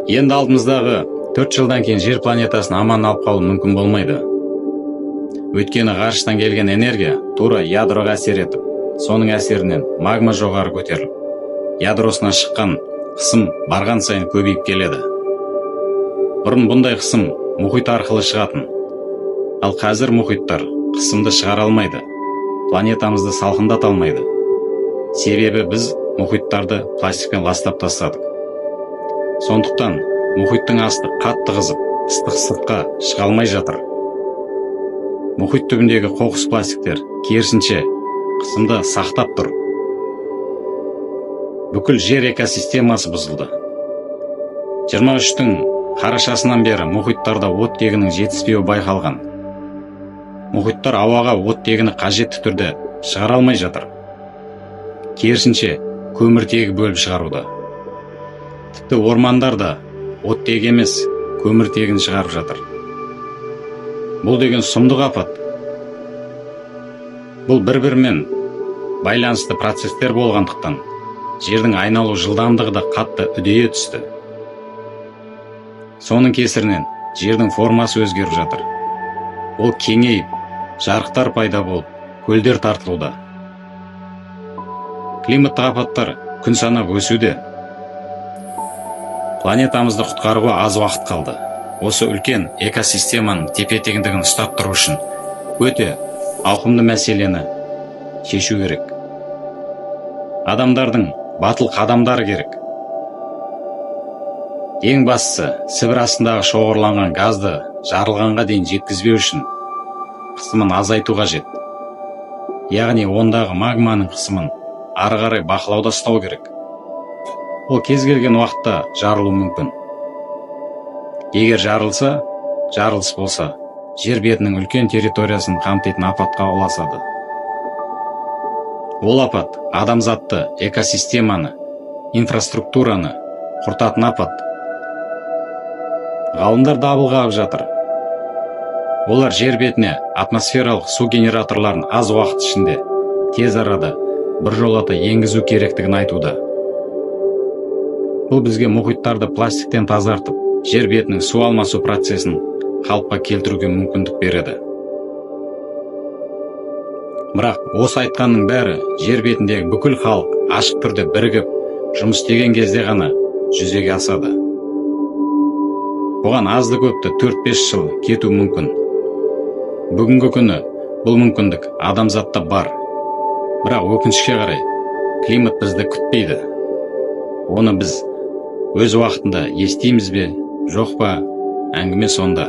Енді алдымыздағы 4 жылдан кейін жер планетасын аман алып қалу мүмкін болмайды. Өйткені ғарыштан келген энергия тура ядроға әсер етіп, соның әсерінен магма жоғары көтеріліп, ядросынан шыққан қысым барған сайын көбейіп келеді. Бұрын бұндай қысым мұхит арқылы шығатын, ал қазір мұхиттар қысымды шығара алмайды, планетамызды салқындата алмайды. Себебі біз мұхиттарды пластикпен ластап тастадық. Сондықтан мұхиттың асты қатты қызып, ыстық сыртқа шыға алмай жатыр. Мұхит түбіндегі қоқыс пластиктер керісінше қысымды сақтап тұр. Бүкіл жер экосистемасы бұзылды. 23-тің қарашасынан бері мұхиттарда оттегінің жетіспеуі байқалған. Мұхиттар ауаға оттегіні қажетті түрде шығара алмай жатыр. Керісінше көміртегі бөліп шығаруда. Тіпті ормандар да оттегі емес, көміртегін шығарып жатыр. Бұл деген сұмдық апат. Бұл бір-бірімен байланысты процестер болғандықтан жердің айналу жылдамдығы да қатты үдейе түсті. Соның кесірінен жердің формасы өзгеріп жатыр. Ол кеңейіп, жарықтар пайда болып, көлдер тартылуда. Климаттық апаттар күн санап өсуде. Планетамызды құтқаруға аз уақыт қалды. Осы үлкен экосистеманың тепе-теңдігін ұстап тұру үшін өте ауқымды мәселені шешу керек. Адамдардың батыл қадамдары керек. Ең бастысы, Сібір астындағы шоғырланған газды жарылғанға дейін жеткізбеу үшін қысымын азайту қажет. Яғни ондағы магманың қысымын ары қарай бақылауда ұстау керек. Ол кез келген уақытта жарылу мүмкін. Егер жарылыс болса, жер бетінің үлкен территориясын қамтитын апатқа ұласады. Ол апат адамзатты, экосистеманы, инфраструктураны құртатын апат. Ғалымдар дабыл қағып жатыр. Олар жер бетіне атмосфералық су генераторларын аз уақыт ішінде тез арада біржолата енгізу керектігін айтуда. Бұл бізге мұхиттарды пластиктен тазартып, жер бетінің су алмасу процесін қалыпқа келтіруге мүмкіндік береді. Бірақ осы айтқанның бәрі жер бетіндегі бүкіл халық ашық түрде бірігіп жұмыс істеген кезде ғана жүзеге асады. Бұған азды көпті 4-5 жыл кету мүмкін. Бүгінгі күні бұл мүмкіндік адамзатта бар. Бірақ өкінішке қарай климат бізді күтпейді. Оны біз өз уақытында естиміз бе, жоқ па, әңгіме сонда.